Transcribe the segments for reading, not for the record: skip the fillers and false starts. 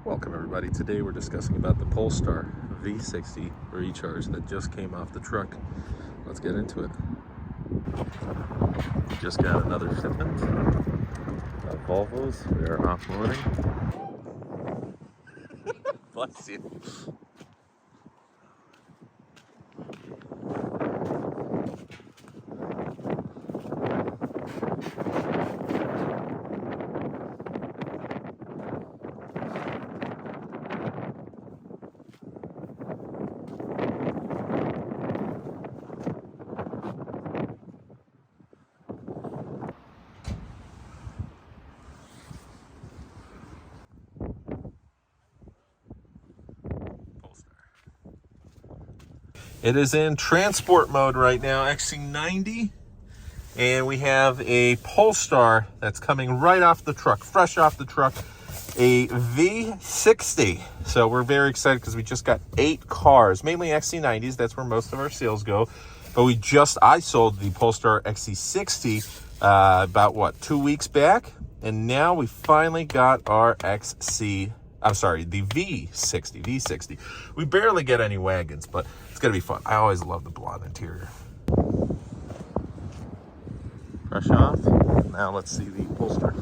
Welcome everybody. Today we're discussing about the Polestar V60 Recharge that just came off the truck. Let's get into it. Just got another shipment of Volvos. We are offloading. Bless you. It is in transport mode right now, XC90, and we have a Polestar that's coming right off the truck, fresh off the truck, a V60. So we're very excited because we just got 8 cars, mainly XC90s. That's where most of our sales go. But I sold the Polestar XC60 about 2 weeks back, and now we finally got our the V60. We barely get any wagons, but it's gonna be fun. I always love the blonde interior. Fresh off. Now let's see the Polestar.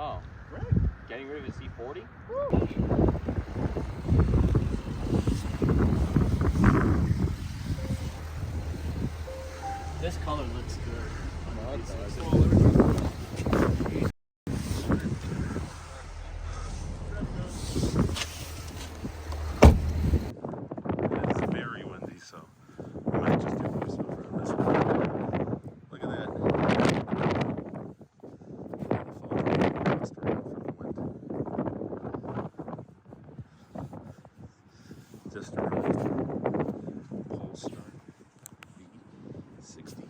Oh, getting rid of his C40? This color looks good. It's very windy, so I might just do voiceover on this one. Look at that. Just arrived. Polestar V60.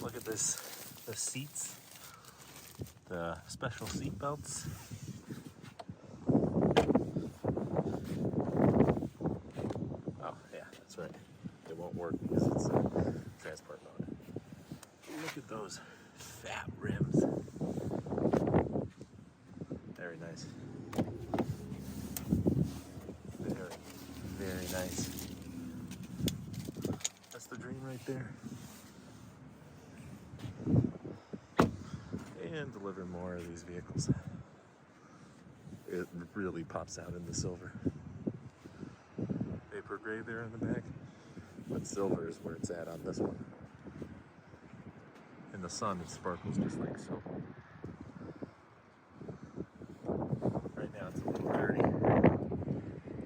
Look at this, the seats, the special seat belts. Oh yeah, that's right. It won't work because it's transport mode. Look at those fat rims. Very nice. Very, very nice. That's the dream right there. And deliver more of these vehicles. It really pops out in the silver. Vapor gray there in the back, but silver is where it's at on this one. In the sun, it sparkles just like so. Right now it's a little dirty,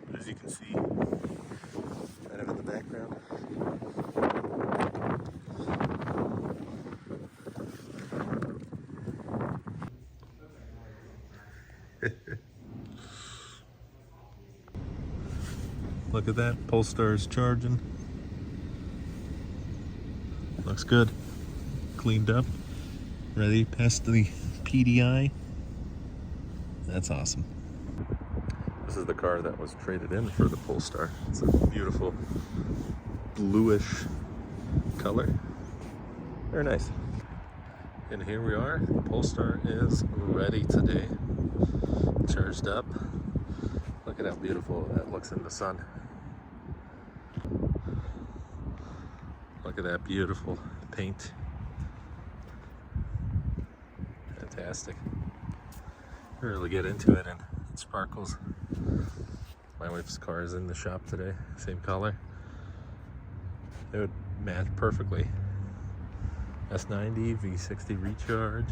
but as you can see, kind of in the background, look at that, Polestar's charging. Looks good. Cleaned up. Ready past the PDI. That's awesome. This is the car that was traded in for the Polestar. It's a beautiful bluish color. Very nice. And here we are. The Polestar is ready today. Charged up. Look at how beautiful that looks in the sun. Look at that beautiful paint. Fantastic. Really get into it and it sparkles. My wife's car is in the shop today, same color. It would match perfectly. S90, V60 recharge.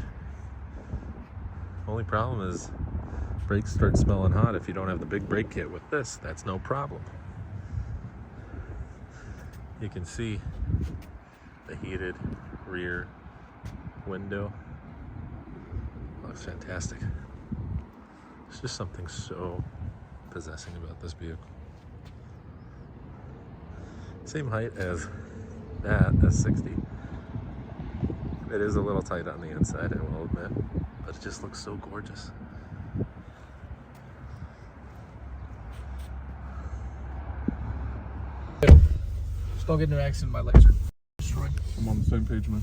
Only problem is brakes start smelling hot if you don't have the big brake kit. With this, that's no problem. You can see the heated rear window. Looks fantastic. There's just something so possessing about this vehicle. Same height as that S60. It is a little tight on the inside, I will admit, but it just looks so gorgeous. Just don't get in an accident, my legs are destroyed. I'm on the same page, man.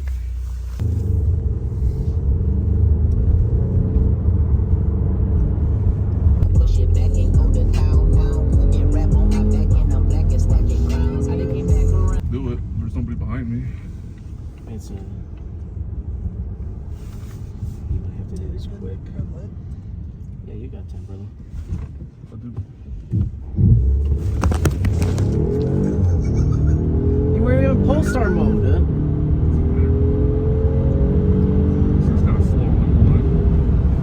Push it back and go to town. Get rap on my back and I'm black and stacking crowns. I didn't get back around. Do it. There's nobody behind me. It's you might have to do this quick. Yeah, you got time, brother. I do. You weren't even in Polestar mode, huh?